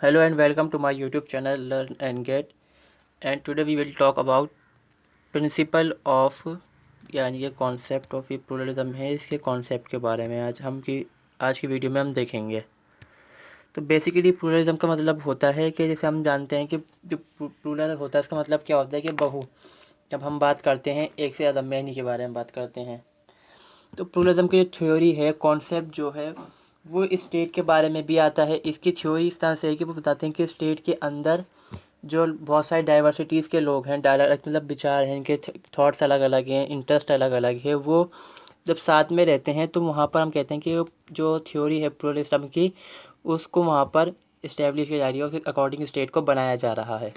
Hello and welcome to my YouTube channel Learn and Get, and today we will talk about principle of यानी ये concept of ये pluralism है, इसके concept के बारे में आज की वीडियो में हम देखेंगे। तो बेसिकली प्लूरलिज्म का मतलब होता है कि जैसे हम जानते हैं कि जो प्लूरल होता है इसका मतलब क्या होता है कि बहु, जब हम बात करते हैं एक से ज़्यादा मैनी के बारे में बात करते हैं। तो प्लूरलिज्म की जो थ्योरी है, कॉन्सेप्ट जो है, वो स्टेट के बारे में भी आता है। इसकी थ्योरी इस तरह से है कि वो बताते हैं कि स्टेट के अंदर जो बहुत सारे डाइवर्सिटीज़ के लोग हैं, डायलैक्ट मतलब विचार हैं, इनके थॉट्स अलग अलग हैं, इंटरेस्ट अलग अलग है, वो जब साथ में रहते हैं तो वहाँ पर हम कहते हैं कि जो थ्योरी है प्लूरलिज्म की, उसको वहाँ पर इस्टेब्लिश किया जा रही है और उसके अकॉर्डिंग स्टेट को बनाया जा रहा है।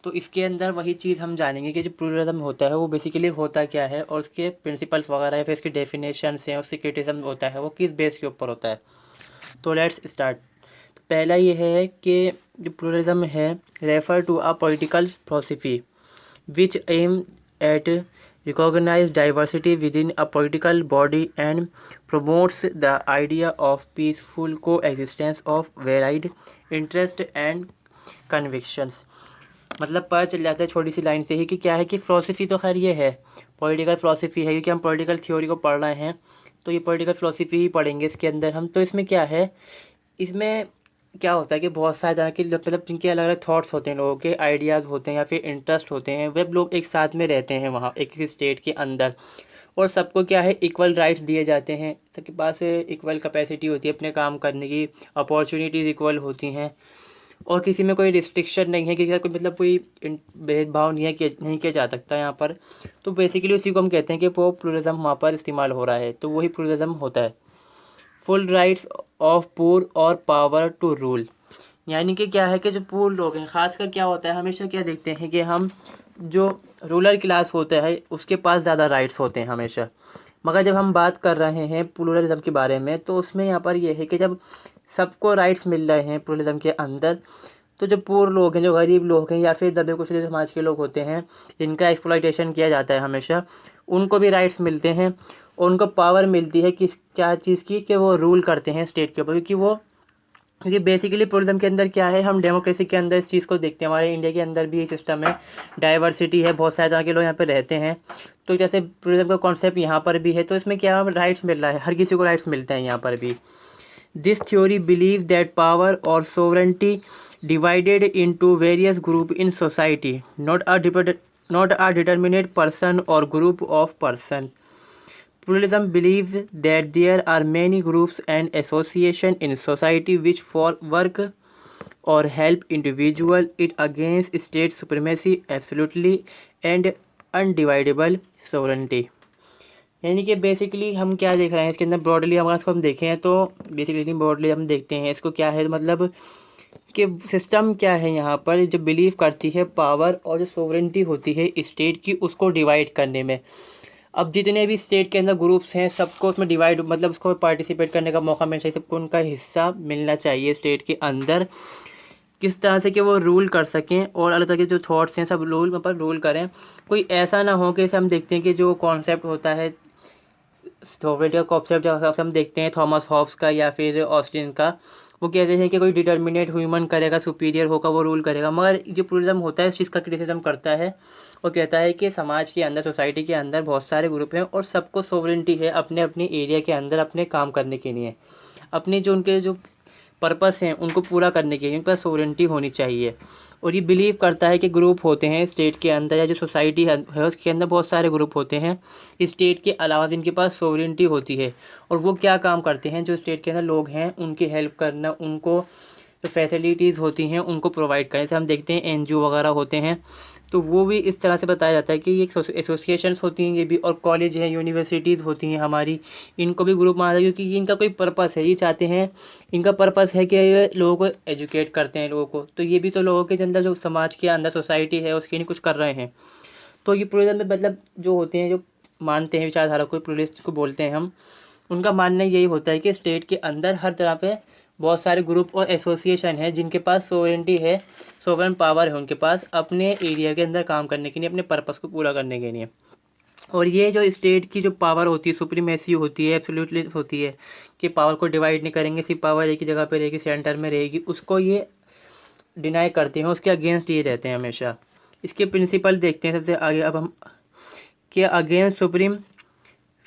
तो इसके अंदर वही चीज़ हम जानेंगे कि जो प्लूरलिज्म होता है वो बेसिकली होता क्या है, और उसके प्रिंसिपल्स वगैरह या फिर इसकी डेफिनेशंस हैं, उसकी क्रिटिसिज्म होता है वो किस बेस के ऊपर होता है। तो लेट्स स्टार्ट। तो पहला ये है कि जो प्लूरलिज्म है refer to a political philosophy which aim at recognize diversity within a political body and promotes the idea of peaceful coexistence of varied interests and convictions। मतलब पता चल जाता है छोटी सी लाइन से ही कि क्या है कि फ़िलोसफी तो खैर ये है, पॉलिटिकल फ़िलोसफी है, क्योंकि हम पॉलिटिकल थ्योरी को पढ़ रहे हैं तो ये पॉलिटिकल फ़िलोसफी ही पढ़ेंगे इसके अंदर हम। तो इसमें क्या है, इसमें क्या होता है कि बहुत सारे तरह के मतलब जिनके अलग अलग थॉट्स होते हैं, लोगों के आइडियाज़ होते हैं या फिर इंटरेस्ट होते हैं, वे लोग एक साथ में रहते हैं वहाँ एक किसी स्टेट के अंदर, और सबको क्या है इक्वल राइट्स दिए जाते हैं, सबके पास इक्वल कैपेसिटी होती है अपने काम करने की, अपॉर्चुनिटीज़ इक्वल होती हैं, और किसी में कोई रिस्ट्रिक्शन नहीं है, किसी का कोई मतलब कोई भेदभाव नहीं है कि नहीं किया जा सकता यहाँ पर। तो बेसिकली उसी को हम कहते हैं कि वो प्लूरलिज्म वहाँ पर इस्तेमाल हो रहा है, तो वही प्लूरलिज्म होता है। फुल राइट्स ऑफ पुअर और पावर टू रूल, यानी कि क्या है कि जो पुअर लोग हैं, खासकर क्या होता है हमेशा क्या देखते हैं कि हम जो रूरल क्लास होता है उसके पास ज़्यादा राइट्स होते हैं हमेशा। मगर जब हम बात कर रहे हैं प्लूरलिज्म के बारे में तो उसमें यहाँ पर यह है कि जब सबको राइट्स मिल रहे हैं प्लूरलिज्म के अंदर, तो जो पुअर लोग हैं, जो गरीब लोग हैं या फिर दबे कुचले समाज के लोग होते हैं जिनका एक्सप्लॉइटेशन किया जाता है हमेशा, उनको भी राइट्स मिलते हैं और उनको पावर मिलती है किस क्या चीज़ की, कि वो रूल करते हैं स्टेट के ऊपर। क्योंकि बेसिकली प्लूरलिज्म के अंदर क्या है, हम डेमोक्रेसी के अंदर इस चीज़ को देखते हैं, हमारे इंडिया के अंदर भी ये सिस्टम है, डाइवर्सिटी है, बहुत सारे तरह के लोग यहाँ पे रहते हैं। तो जैसे प्लूरलिज्म का कॉन्सेप्ट यहाँ पर भी है, तो इसमें क्या राइट्स मिल रहा है, हर किसी को राइट्स मिलते हैं यहाँ पर भी। This theory believes that power or sovereignty divided into various groups in society, not a determinate person or group of persons. Pluralism believes that there are many groups and associations in society which for work or help individual it against state supremacy, absolutely and undividable sovereignty। यानी कि basically हम क्या देख रहे हैं इसके अंदर, broadly अगर इसको हम देखें तो बेसिकली ब्रॉडली हम देखते हैं इसको क्या है, मतलब कि सिस्टम क्या है यहाँ पर जो बिलीव करती है पावर और जो सोवरेंटी होती है स्टेट की उसको डिवाइड करने में। अब जितने भी स्टेट के अंदर ग्रुप्स हैं सबको उसमें डिवाइड मतलब उसको पार्टिसिपेट करने का मौका मिलना चाहिए, सबको उनका हिस्सा मिलना चाहिए स्टेट के अंदर, किस तरह से कि वो रूल कर सकें और अलग तरह के जो थॉट्स हैं सब रूल पर रूल करें। कोई ऐसा ना हो कि जैसे हम देखते हैं कि जो कॉन्सेप्ट होता है सोवियत का कॉन्सेप्ट जब हम देखते हैं थॉमस हॉब्स का या फिर ऑस्टिन का, वो कहते हैं कि कोई डिटर्मिनेट ह्यूमन करेगा, सुपीरियर होगा, वो रूल करेगा। मगर जो प्लूरलिज्म होता है इस चीज़ का क्रिटिसिज्म करता है, वो कहता है कि समाज के अंदर, सोसाइटी के अंदर बहुत सारे ग्रुप हैं और सबको सोवरेंटी है अपने अपने एरिया के अंदर अपने काम करने के लिए, अपने जो उनके जो पर्पस हैं उनको पूरा करने के लिए उनके पास सोवरेंटी होनी चाहिए। और ये बिलीव करता है कि ग्रुप होते हैं स्टेट के अंदर या जो सोसाइटी है उसके अंदर बहुत सारे ग्रुप होते हैं स्टेट के अलावा जिनके पास सोवरेंटी होती है, और वो क्या काम करते हैं, जो स्टेट के अंदर लोग हैं उनकी हेल्प करना, उनको जो फैसिलिटीज़ होती हैं उनको प्रोवाइड करें। जैसे हम देखते हैं एनजीओ वगैरह होते हैं, तो वो भी इस तरह से बताया जाता है कि ये एसोसिएशंस होती हैं ये भी, और कॉलेज हैं, यूनिवर्सिटीज़ होती हैं हमारी, इनको भी ग्रुप माना जाता है क्योंकि इनका कोई पर्पस है, ये चाहते हैं, इनका पर्पस है कि ये लोगों को एजुकेट करते हैं लोगों को, तो ये भी तो लोगों के अंदर जो समाज के अंदर सोसाइटी है उसके लिए कुछ कर रहे हैं। तो ये प्लूरलिज्म में मतलब जो होते हैं जो मानते हैं विचारधारा को, प्लूरलिस्ट को बोलते हैं हम, उनका मानना यही होता है कि स्टेट के अंदर हर तरह पे बहुत सारे ग्रुप और एसोसिएशन हैं जिनके पास सोवरेंटी है, सोवरेन पावर है उनके पास अपने एरिया के अंदर काम करने के लिए, अपने पर्पस को पूरा करने के लिए। और ये जो स्टेट की जो पावर होती है, सुप्रीमेसी होती है, एब्सोल्युटली होती है, कि पावर को डिवाइड नहीं करेंगे, सिर्फ पावर एक ही जगह पे रहेगी, सेंटर में रहेगी, उसको ये डिनाई करते हैं उसके अगेंस्ट ये रहते हैं हमेशा। इसके प्रिंसिपल देखते हैं सबसे आगे। अब हम कि अगेंस्ट सुप्रीम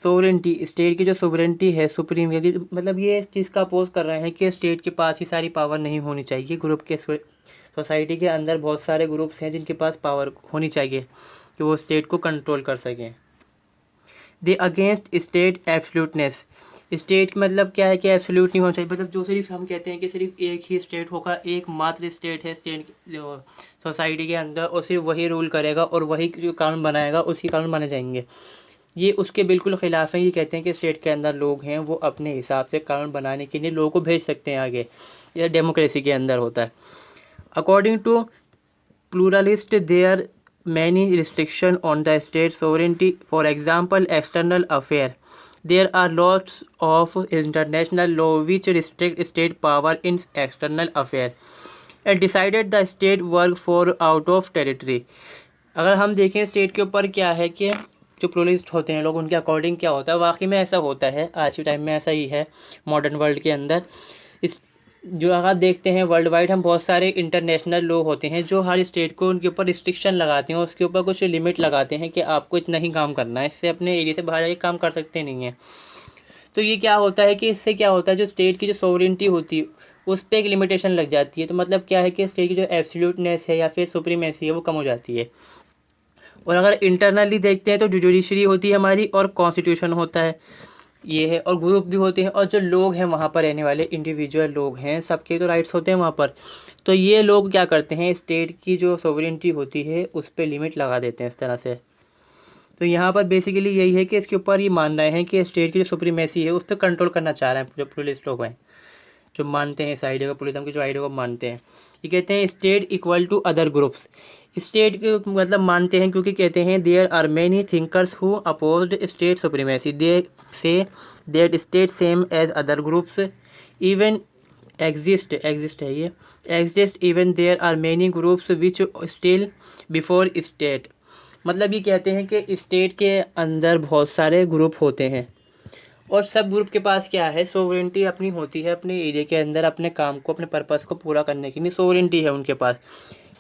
सोवरेंटी, स्टेट की जो सोवरेंटी है सुप्रीम है, मतलब ये इस चीज़ का अपोज कर रहे हैं कि स्टेट के पास ही सारी पावर नहीं होनी चाहिए। ग्रुप के सोसाइटी के अंदर बहुत सारे ग्रुप्स हैं जिनके पास पावर होनी चाहिए कि वो स्टेट को कंट्रोल कर सकें। दे अगेंस्ट स्टेट एब्सोल्यूटनेस, स्टेट मतलब क्या है कि एब्सोल्यूट नहीं होना चाहिए, मतलब जो सिर्फ हम कहते हैं कि सिर्फ एक ही स्टेट होगा, एक मात्र स्टेट है स्टेट सोसाइटी के अंदर, और सिर्फ वही रूल करेगा और वही जो कानून बनाएगा उसी कानून माने जाएंगे। ये उसके बिल्कुल ख़िलाफ़ है। ये कहते हैं कि स्टेट के अंदर लोग हैं वो अपने हिसाब से कानून बनाने के लिए लोगों को भेज सकते हैं आगे। यह डेमोक्रेसी के अंदर होता है। According to pluralist there many restriction on the state sovereignty. For example, external affair, there are lots of international law which restrict state power in external affair and decided the state work for out of territory. अगर हम देखें state के ऊपर क्या है कि जो pluralist होते हैं लोग उनके अकॉर्डिंग क्या होता है, वाकई में ऐसा होता है। आज के टाइम में ऐसा ही है मॉडर्न वर्ल्ड के अंदर। इस जो अगर आप देखते हैं वर्ल्ड वाइड हम बहुत सारे इंटरनेशनल लॉ होते हैं जो हर स्टेट को उनके ऊपर रिस्ट्रिक्शन लगाते हैं, उसके ऊपर कुछ लिमिट लगाते हैं कि आपको इतना ही काम करना है, इससे अपने एरिया से बाहर जाके काम कर सकते नहीं हैं। तो ये क्या होता है कि इससे क्या होता है, जो स्टेट की जो सोवरेंटी होती है उस पर एक लिमिटेशन लग जाती है। तो मतलब क्या है कि स्टेट की जो एब्सोल्यूटनेस है या फिर सुप्रीमेसी है वो कम हो जाती है। और अगर इंटरनली देखते हैं तो जो जुडिशरी होती है हमारी और कॉन्स्टिट्यूशन होता है, ये है, और ग्रुप भी होते हैं, और जो लोग हैं वहाँ पर रहने वाले इंडिविजुअल लोग हैं सबके तो राइट्स होते हैं वहाँ पर। तो ये लोग क्या करते हैं, स्टेट की जो सोवरेंटी होती है उस पर लिमिट लगा देते हैं इस तरह से। तो यहाँ पर बेसिकली यही है कि इसके ऊपर ये मान रहे हैं कि स्टेट की जो सुप्रीमेसी है उस पर कंट्रोल करना चाह रहे हैं जो पुलिस लोग हैं, जो मानते हैं इस आइडिया को, पुलिस की जो आइडिया को मानते हैं। ये कहते हैं state equal to other groups, state के मतलब मानते हैं क्योंकि कहते हैं there are many thinkers who opposed state supremacy, they say that state same as other groups even exist है ये exist even there are many groups which still before state. मतलब ये कहते हैं कि स्टेट के अंदर बहुत सारे ग्रुप होते हैं और सब ग्रुप के पास क्या है, सोवरेंटी अपनी होती है, अपने एरिया के अंदर अपने काम को अपने पर्पस को पूरा करने के लिए सोवरेंटी है उनके पास।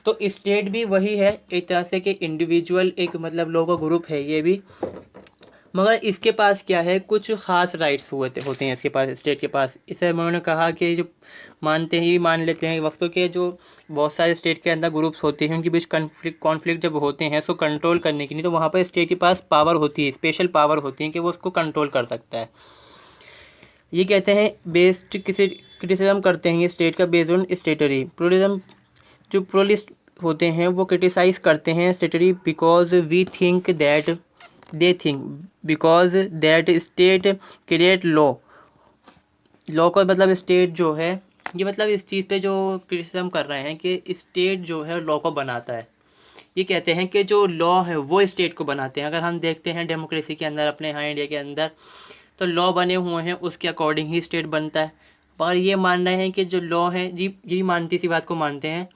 तो स्टेट भी वही है एक तरह से कि इंडिविजुअल एक मतलब लोगों का ग्रुप है ये भी, मगर इसके पास क्या है कुछ ख़ास राइट्स होते हैं इसके पास, स्टेट के पास। इसे उन्होंने कहा कि जो मानते ही मान लेते हैं वक्तों के जो बहुत सारे स्टेट के अंदर ग्रुप्स होते हैं उनके बीच कॉन्फ्लिक्ट जब होते हैं उसको कंट्रोल करने के लिए, तो वहाँ पर स्टेट के पास पावर होती है, स्पेशल पावर होती है कि वो उसको कंट्रोल कर सकता है। ये कहते हैं बेस्ड किसी क्रिटिसिज्म करते हैं ये स्टेट का बेस्ड ऑन स्टेटरी प्लूरलिज्म। जो प्लूरलिस्ट होते हैं वो क्रिटिसाइज करते हैं statutory because we think that they think because that state create law का मतलब स्टेट जो है ये मतलब इस चीज़ पे जो क्रिटिसिज्म कर रहे हैं कि स्टेट जो है लॉ को बनाता है। ये कहते हैं कि जो लॉ है वो स्टेट को बनाते हैं। अगर हम देखते हैं डेमोक्रेसी के अंदर अपने यहाँ इंडिया के अंदर तो लॉ बने हुए हैं उसके अकॉर्डिंग ही स्टेट बनता है। पर ये मान रहे हैं कि जो लॉ है जी मानती सी बात को मानते हैं।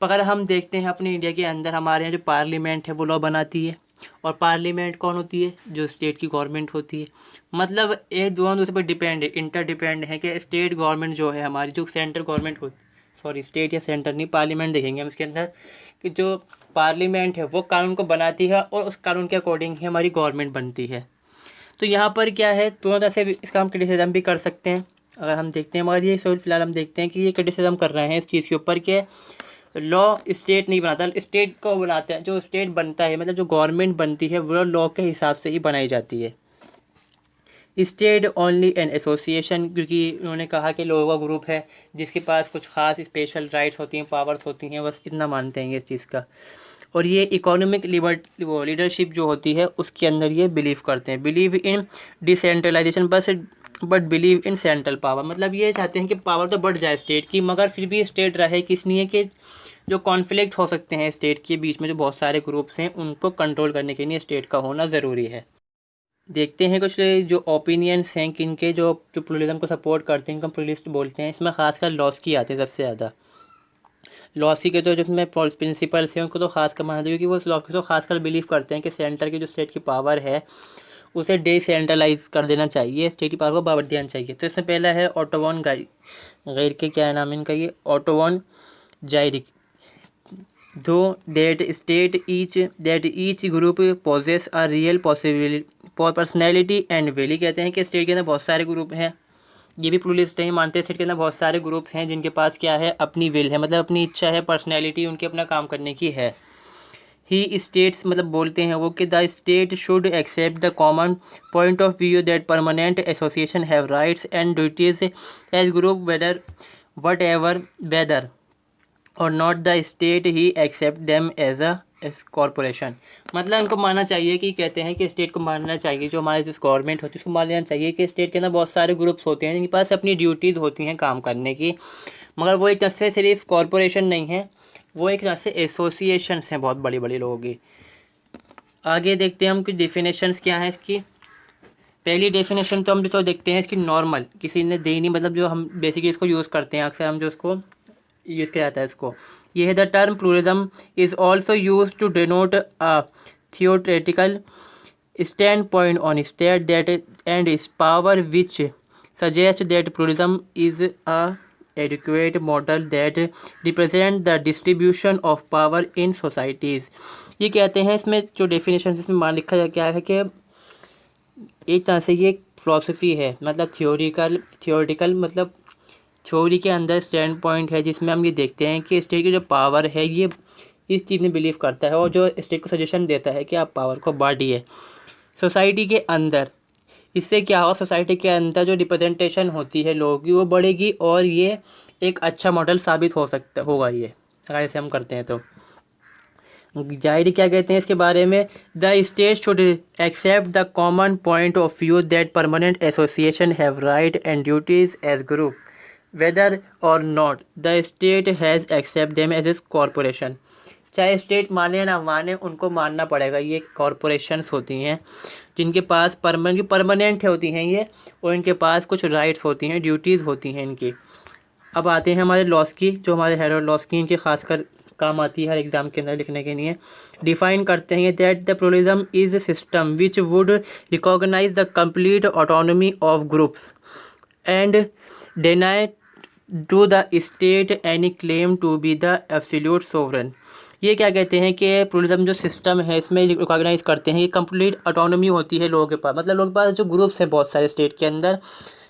पर अगर हम देखते हैं अपने इंडिया के अंदर हमारे यहाँ जो पार्लियामेंट है वो लॉ बनाती है, और पार्लियामेंट कौन होती है, जो स्टेट की गवर्नमेंट होती है। मतलब एक दोनों दूसरे पर डिपेंड है, इंटरडिपेंड है कि स्टेट गवर्नमेंट जो है हमारी जो सेंट्रल गवर्नमेंट होती, सॉरी स्टेट या सेंटर नहीं पार्लियामेंट देखेंगे हम इसके अंदर, कि जो पार्लियामेंट है वो कानून को बनाती है और उस कानून के अकॉर्डिंग ही हमारी गवर्नमेंट बनती है। तो यहाँ पर क्या है दोनों तरह से इसका हम क्रिटिसिज्म भी कर सकते हैं अगर हम देखते हैं, मगर ये फिलहाल हम देखते हैं कि ये क्रिटिसिज्म कर रहे हैं इस चीज़ के ऊपर कि लॉ स्टेट नहीं बनाता, स्टेट को बनाते हैं। जो स्टेट बनता है मतलब जो गवर्नमेंट बनती है वो लॉ के हिसाब से ही बनाई जाती है। स्टेट ओनली एन एसोसिएशन, क्योंकि उन्होंने कहा कि लोगों का ग्रुप है जिसके पास कुछ खास स्पेशल राइट्स होती हैं, पावर्स होती हैं, बस इतना मानते हैं इस चीज़ का। और ये इकोनॉमिक लीडरशिप जो होती है उसके अंदर ये बिलीव करते हैं, believe in decentralization but believe in central power. मतलब ये चाहते हैं कि पावर तो बढ़ जाए स्टेट की, मगर फिर भी स्टेट रहे किस लिए कि जो कॉन्फ्लिक्ट हो सकते हैं स्टेट के बीच में, जो बहुत सारे ग्रुप्स हैं उनको कंट्रोल करने के लिए स्टेट का होना ज़रूरी है। देखते हैं कुछ जो ओपिनियंस हैं किनके जो प्लूरलिज्म को सपोर्ट करते हैं, इनको प्लूरलिस्ट बोलते हैं। इसमें खासकर लॉस की आते हैं सबसे ज़्यादा। लॉसी के तो जिसमें प्रिंसिपल्स हैं उनको तो खास कर मानते हैं, क्योंकि वो लॉ तो खासकर बिलीव करते हैं कि सेंटर की जो स्टेट की पावर है उसे डिसेंट्रलाइज कर देना चाहिए, स्टेट की पावर को बढ़ देना चाहिए। तो इसमें पहला है ऑटो वॉन गैर के क्या नाम है इनका, ये ऑटो वॉन जायरिक दो that each group possess a real personality and will। कहते हैं कि स्टेट के अंदर बहुत सारे ग्रुप हैं, ये भी प्लूरलिस्ट है, मानते हैं स्टेट के अंदर बहुत सारे ग्रुप्स हैं जिनके पास क्या है, अपनी विल है, मतलब अपनी इच्छा है, पर्सनैलिटी उनके अपना काम करने की है। ही स्टेट्स मतलब बोलते हैं वो कि the state should accept the common point of view that permanent association have rights and duties as group whether or not the state he accept them as a corporation. मतलब इनको मानना चाहिए कि कहते हैं कि स्टेट को मानना चाहिए, जो हमारे जो गवर्नमेंट होती है उसको मान लेना चाहिए कि स्टेट के अंदर बहुत सारे ग्रुप्स होते हैं जिनके पास अपनी ड्यूटीज़ होती हैं काम करने की, मगर वो एक तरह से सिर्फ कॉरपोरेशन नहीं है, वो एक तरह से एसोसिएशंस हैं बहुत बड़ी बड़ी लोगों की। आगे देखते हैं हम कुछ डेफिनेशंस क्या हैं इसकी। पहली डेफिनेशन तो हम तो देखते हैं इसकी, नॉर्मल, किसी ने दी नहीं, मतलब जो हम बेसिकली इसको यूज़ करते हैं अक्सर, हम जो इसको यूज़ किया जाता है इसको, ये है the term pluralism is also use to denote a theoretical stand point on state that and is power which suggest that pluralism is a adequate model that represent the distribution of power in societies. ये कहते हैं इसमें जो definition इसमें मान लिखा जा क्या है कि एक तरह से ये फिलॉसफी है, मतलब थियोरिटिकल मतलब थ्योरी के अंदर स्टैंड पॉइंट है जिसमें हम ये देखते हैं कि स्टेट की जो पावर है ये इस चीज़ में बिलीव करता है और जो स्टेट को सजेशन देता है कि आप पावर को बांटिए सोसाइटी के अंदर। इससे क्या होगा, सोसाइटी के अंदर जो रिप्रेजेंटेशन होती है लोगों की वो बढ़ेगी और ये एक अच्छा मॉडल साबित होगा ये, अगर ऐसे हम करते हैं तो। जाहिर क्या कहते हैं इसके बारे में, the state should accept the common point of view that permanent association have right and duties as group whether or not the state has accept them as a corporation. चाहे स्टेट माने ना माने उनको मानना पड़ेगा, ये कॉरपोरेशंस होती हैं जिनके पास परमानेंट होती हैं ये, और इनके पास कुछ राइट्स होती हैं, ड्यूटीज़ होती हैं इनकी। अब आते हैं हमारे लॉस की, जो हमारे हेरोल्ड लॉस की इनकी खासकर काम आती है हर एग्ज़ाम के अंदर लिखने के लिए। डिफाइन करते हैं that the pluralism is system which would recognize the complete autonomy of groups and deny to the state any claim to be the absolute sovereign. ये क्या कहते हैं कि प्लूरलिज्म जो सिस्टम है इसमें रिकॉग्नाइज करते हैं कि कंप्लीट ऑटोनॉमी होती है लोगों के पास, मतलब लोगों के पास जो ग्रुप्स हैं बहुत सारे स्टेट के अंदर,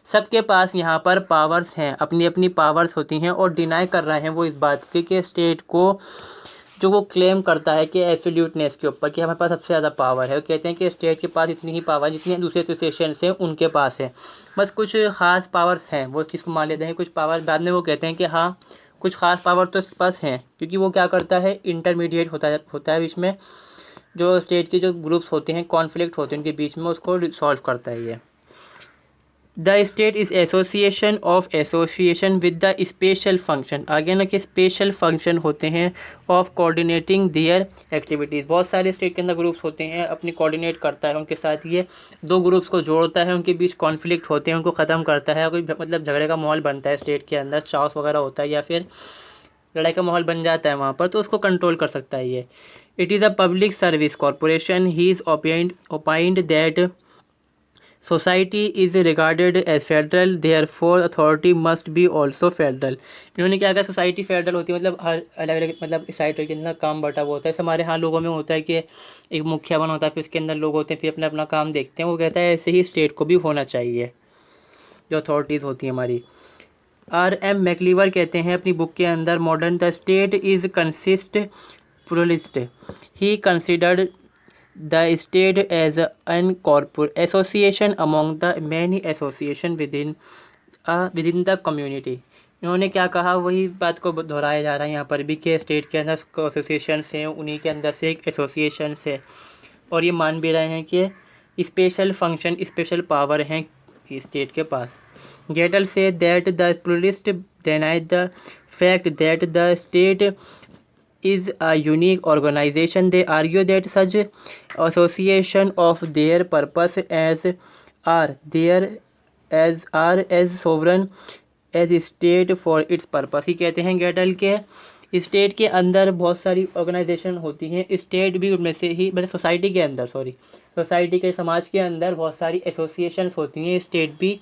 सबके पास यहाँ पर पावर्स हैं, अपनी अपनी पावर्स होती हैं और डिनाई कर रहे हैं वो इस बात के कि स्टेट को जो वो क्लेम करता है कि एब्सोल्यूटनेस के ऊपर कि हमारे पास सबसे ज़्यादा पावर है, वो कहते हैं कि स्टेट के पास इतनी ही पावर जितनी दूसरे एसोसिएशन से उनके पास है, बस कुछ ख़ास पावर्स हैं वो इस चीज़ को मान लेते हैं। कुछ पावर बाद में वो कहते हैं कि हाँ कुछ ख़ास पावर तो इसके पास हैं, क्योंकि वो क्या करता है, इंटरमीडिएट होता है बीच में, जो स्टेट के जो ग्रुप्स होते हैं, कॉन्फ्लिक्ट होते हैं उनके बीच में, उसको सॉल्व करता है ये। The state is association of association with the special function, आगे ना कि स्पेशल फंक्शन होते हैं ऑफ कोऑर्डिनेटिंग देयर एक्टिविटीज़। बहुत सारे स्टेट के अंदर ग्रुप्स होते हैं, अपनी कोऑर्डिनेट करता है उनके साथ, ये दो ग्रुप्स को जोड़ता है, उनके बीच कॉन्फ्लिक्ट होते हैं उनको ख़त्म करता है, कोई मतलब झगड़े का माहौल बनता है स्टेट के अंदर, चाउस वगैरह होता है या फिर लड़ाई का माहौल बन जाता है वहाँ पर, तो उसको कंट्रोल कर सकता है ये। It is a public service corporation, he is opined that society is regarded as federal therefore authority must be also federal. इन्होंने क्या कहा, सोसाइटी फेडरल होती है, मतलब हर अलग अलग मतलब सोसाइटी के अंदर काम बटा हुआ होता है। हमारे यहाँ लोगों में होता है कि एक मुखिया बना होता है, फिर उसके अंदर लोग होते हैं, फिर अपना अपना काम देखते हैं। वो कहता है ऐसे ही स्टेट को भी होना चाहिए, जो अथॉरिटीज़ होती हैं हमारी। R.M. मैक्लीवर कहते हैं अपनी बुक के अंदर, modern the state is consist pluralist, he considered the state as an corporate association among the many association within the community। इन्होंने क्या कहा, वही बात को दोहराया जा रहा है यहाँ पर भी कि स्टेट के अंदर एसोसिएशंस हैं, उन्हीं के अंदर से एक एसोसिएशन है, और ये मान भी रहे हैं कि स्पेशल फंक्शन स्पेशल पावर हैं स्टेट के पास। गेटल से that the pluralist deny the fact that the state is a unique organization. They argue that such association of their purpose are as sovereign as state for its purpose। ही कहते हैं गेटल के state के अंदर बहुत सारी organisation होती हैं, state भी उनमें से ही, मतलब सोसाइटी के अंदर सोसाइटी के समाज के अंदर बहुत सारी एसोसिएशंस होती हैं, स्टेट भी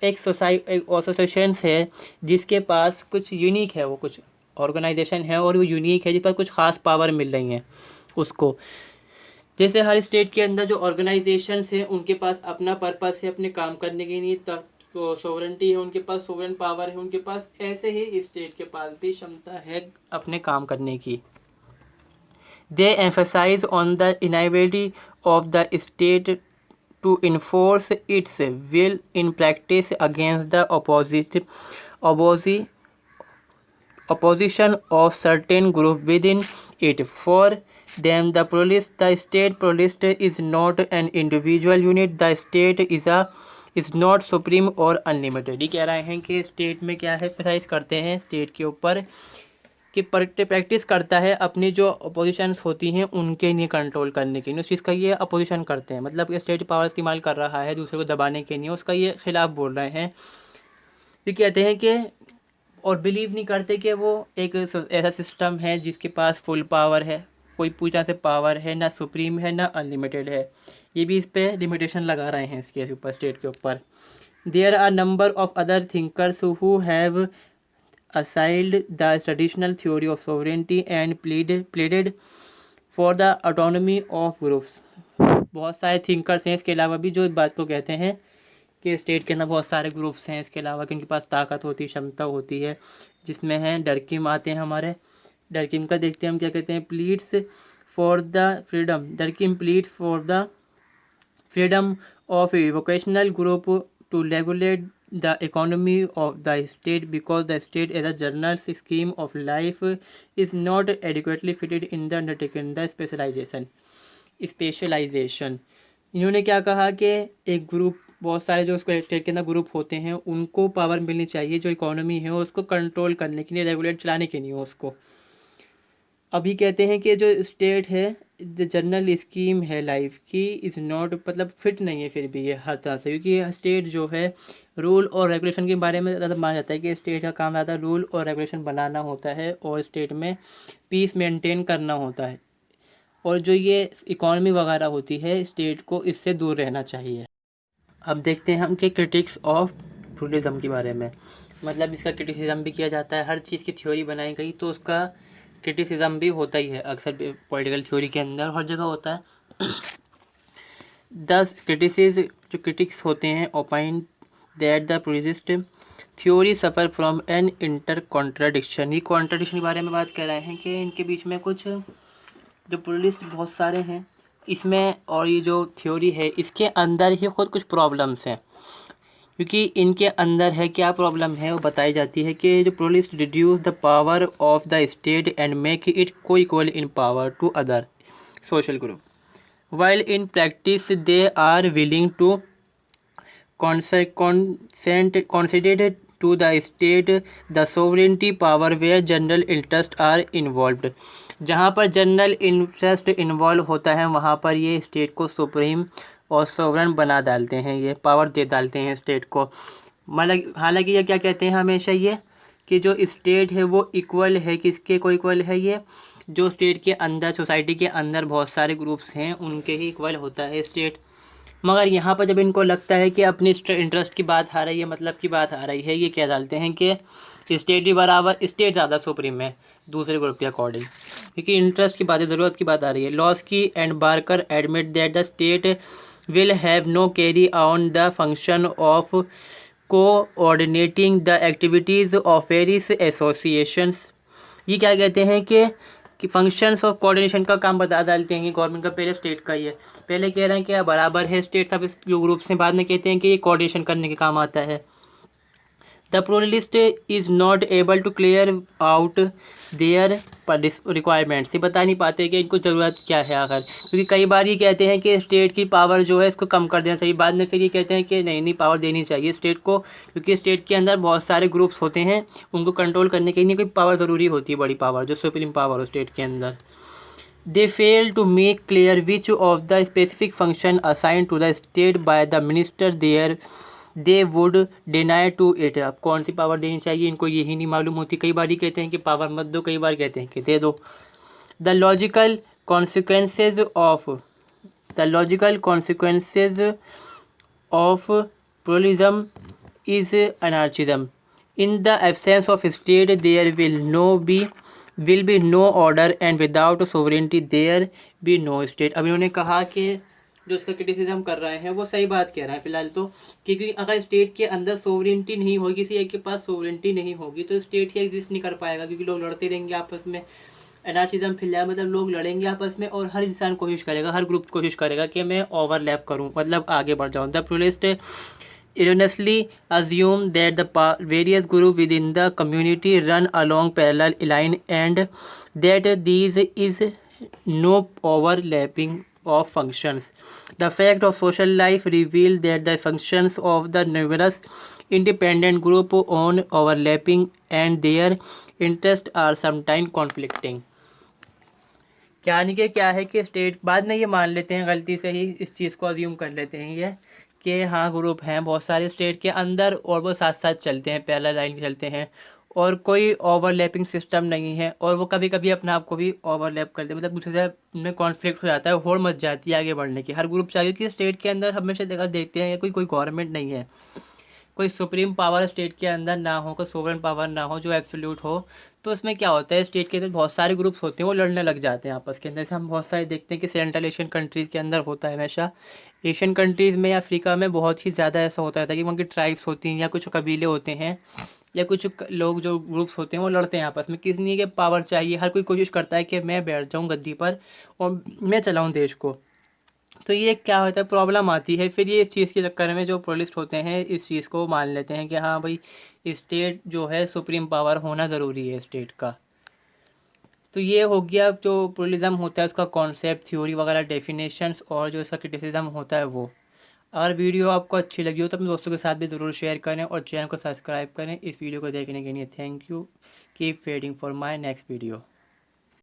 एक एसोसिएशन है जिसके पास कुछ यूनिक है, वो कुछ ऑर्गेनाइजेशन है और वो यूनिक है, जिस पर कुछ खास पावर मिल रही हैं उसको। जैसे हर स्टेट के अंदर जो ऑर्गेनाइजेशंस हैं उनके पास अपना पर्पस है अपने काम करने के लिए, तो सोवरेंटी है उनके पास, सोवरेन पावर है उनके पास, ऐसे ही स्टेट के पास भी क्षमता है अपने काम करने की। They emphasise on the inability of the state to enforce its will in practice against the opposition of certain group within it. For them, the state police is not an individual unit. The state is not supreme or unlimited। ये कह रहे हैं कि state में क्या है, emphasise करते हैं स्टेट के ऊपर कि प्रैक्टिस करता है अपनी जो अपोजिशंस होती हैं उनके लिए कंट्रोल करने के लिए, उस चीज़ का ये अपोजिशन करते हैं, मतलब कि स्टेट पावर इस्तेमाल कर रहा है दूसरे को दबाने के लिए, उसका ये खिलाफ बोल रहे हैं। ये कहते हैं कि और बिलीव नहीं करते कि वो एक ऐसा सिस्टम है जिसके पास फुल पावर है, कोई पूरी तरह से पावर है, ना सुप्रीम है ना अनलिमिटेड है। ये भी इस पर लिमिटेशन लगा रहे हैं इसके ऊपर, स्टेट के ऊपर। There are number of other thinkers who have assailed the traditional theory of sovereignty and pleaded for the autonomy of groups। बहुत सारे थिंकर्स हैं इसके अलावा भी जो इस बात को कहते हैं कि स्टेट के अंदर बहुत सारे ग्रुप्स हैं इसके अलावा कि उनके पास ताकत होती है, क्षमता होती है, जिसमें हैं डरकिम आते हैं हमारे। डरकिम का देखते हैं हम क्या कहते हैं, pleads for the freedom. Durkheim pleads for the freedom of a vocational group to regulate the economy of the state because the state as a general scheme of life is not adequately fitted in the undertaking the specialization। इन्होंने क्या कहा कि एक group, बहुत सारे जो उसको state के अंदर ग्रुप होते हैं उनको पावर मिलनी चाहिए जो इकोनॉमी है उसको कंट्रोल करने के लिए, रेगुलेट चलाने के लिए उसको। अभी कहते हैं कि जो स्टेट है जो जनरल स्कीम है लाइफ की इज़ नॉट, मतलब फिट नहीं है फिर भी ये हर तरह से, क्योंकि स्टेट जो है रूल और रेगुलेशन के बारे में ज़्यादा माना जाता है कि स्टेट का काम ज़्यादा रूल और रेगुलेशन बनाना होता है और स्टेट में पीस मेंटेन करना होता है, और जो ये इकॉनमी वगैरह होती है स्टेट को इससे दूर रहना चाहिए। अब देखते हैं हम कि क्रिटिक्स ऑफ प्लूरलिज्म के बारे में, मतलब इसका क्रिटिसिज्म भी किया जाता है, हर चीज़ की थ्योरी बनाई गई तो उसका क्रिटिसिज्म भी होता ही है, अक्सर पॉलिटिकल थ्योरी के अंदर हर जगह होता है। द जो क्रिटिक्स होते हैं opine that the pluralist theory suffer from an inter contradiction. ये कॉन्ट्राडिक्शन के बारे में बात कर रहे हैं कि इनके बीच में कुछ जो प्लूरलिस्ट बहुत सारे हैं इसमें, और ये जो थ्योरी है इसके अंदर ही खुद कुछ प्रॉब्लम्स हैं, क्योंकि इनके अंदर है क्या प्रॉब्लम है वो बताई जाती है कि जो pluralist reduce the power of the state and make it coequal in power to other social group, while in practice they are willing to concede to the state the sovereignty power where general interest are involved। जहाँ पर general interest involve होता है वहाँ पर ये state को supreme और sovereign बना डालते हैं, ये पावर दे डालते हैं स्टेट को। मतलब हालांकि ये क्या कहते हैं हमेशा ये कि जो स्टेट है वो इक्वल है, किसके को इक्वल है, ये जो स्टेट के अंदर सोसाइटी के अंदर बहुत सारे ग्रुप्स हैं उनके ही इक्वल होता है स्टेट। मगर यहाँ पर जब इनको लगता है कि अपनी इंटरेस्ट की बात आ रही है, मतलब की बात आ रही है, ये क्या डालते हैं कि स्टेट भी बराबर, स्टेट ज़्यादा सुप्रीम है दूसरे ग्रुप के अकॉर्डिंग, क्योंकि इंटरेस्ट की बात है, ज़रूरत की बात आ रही है। Laski and Barker admit that the state will have no carry on the function of coordinating the activities of various associations. ये क्या कहते हैं कि फंक्शंस ऑफ कोऑर्डिनेशन का काम बता डालते हैं कि गवर्नमेंट का पहले स्टेट का ही है, पहले कह रहे हैं कि बराबर है स्टेट सब जो ग्रुप्स हैं, बाद में कहते हैं कि ये कोऑर्डिनेशन करने के काम आता है। The pluralist is not able to clear out their requirements. ये बता नहीं पाते कि इनको ज़रूरत क्या है आखिर, क्योंकि कई बार ये कहते हैं कि स्टेट की पावर जो है इसको कम कर देना चाहिए, बाद में फिर ये कहते हैं कि नहीं पावर देनी चाहिए स्टेट को, क्योंकि स्टेट के अंदर बहुत सारे ग्रुप्स होते हैं उनको कंट्रोल करने के लिए कोई पावर ज़रूरी होती है, बड़ी पावर जो सुप्रीम पावर हो स्टेट के अंदर। They fail to make clear which of the specific function assigned to the state by the minister there they would deny to it। अब कौन सी पावर देनी चाहिए इनको यही नहीं मालूम होती, कई बार ही कहते हैं कि पावर मत दो, कई बार कहते हैं कि दे दो। The logical consequences of pluralism is anarchism। In the absence of state there will be no order and without sovereignty there be no state. अब इन्होंने कहा कि जो उसका क्रिटिसिज्म कर रहे हैं वो सही बात कह रहा है फिलहाल तो, क्योंकि अगर स्टेट के अंदर सोवरेंटी नहीं होगी, किसी एक के पास सोवरेंटी नहीं होगी तो स्टेट ही एग्जिस्ट नहीं कर पाएगा, क्योंकि लोग लड़ते रहेंगे आपस में, एनार्चिज्म फैल जाएगा, मतलब लोग लड़ेंगे आपस में और हर इंसान कोशिश करेगा, हर ग्रुप कोशिश करेगा कि मैं ओवरलैप करूं, मतलब आगे बढ़ जाऊं। The pluralist erroneously assume that the various groups within the community run along parallel line and that these is no overlapping of functions. The fact of social life reveal that the functions of the numerous independent group on overlapping and their interests are sometimes conflicting। यानी कि क्या है कि state बाद में ये मान लेते हैं, गलती से ही इस चीज़ को अज्यूम कर लेते हैं ये कि हाँ ग्रुप हैं बहुत सारे स्टेट के अंदर और वो साथ साथ चलते हैं, पैरेलल लाइन पे चलते हैं और कोई ओवरलैपिंग सिस्टम नहीं है, और वो कभी कभी अपने आप को भी ओवरलैप करते हैं, मतलब दूसरे से उनमें कॉन्फ्लिक्ट हो जाता है, होड़ मच जाती है आगे बढ़ने की। हर ग्रुप चाहिए कि स्टेट के अंदर हमेशा देखते हैं कोई कोई गवर्नमेंट नहीं है, कोई सुप्रीम पावर स्टेट के अंदर ना हो, कोई सोवरेन पावर ना हो जो एब्सोल्यूट हो, तो उसमें क्या होता है स्टेट के अंदर बहुत सारे ग्रुप्स होते हैं वो लड़ने लग जाते हैं आपस के अंदर। जैसे हम बहुत सारे देखते हैं कि सेंट्रल एशियन कंट्रीज़ के अंदर होता है हमेशा, एशियन कंट्रीज़ में या अफ्रीका में बहुत ही ज़्यादा ऐसा होता रहता है कि वहाँ की ट्राइब्स होती हैं या कुछ कबीले होते हैं या कुछ लोग जो ग्रुप्स होते हैं वो लड़ते हैं आपस में, किसी के पावर चाहिए, हर कोई कोशिश करता है कि मैं बैठ जाऊँ गद्दी पर और मैं चलाऊँ देश को। तो ये क्या होता है, प्रॉब्लम आती है फिर ये इस चीज़ के चक्कर में जो प्रोलिस्ट होते हैं इस चीज़ को मान लेते हैं कि हाँ भाई स्टेट जो है सुप्रीम पावर होना ज़रूरी है स्टेट का। तो ये हो गया जो प्लुरलिज्म होता है उसका कॉन्सेप्ट, थ्योरी वगैरह, डेफिनेशंस और जो इसका क्रिटिसिज्म होता है वो। अगर वीडियो आपको अच्छी लगी हो तो अपने दोस्तों के साथ भी ज़रूर शेयर करें और चैनल को सब्सक्राइब करें। इस वीडियो को देखने के लिए thank you. Keep waiting for my next video.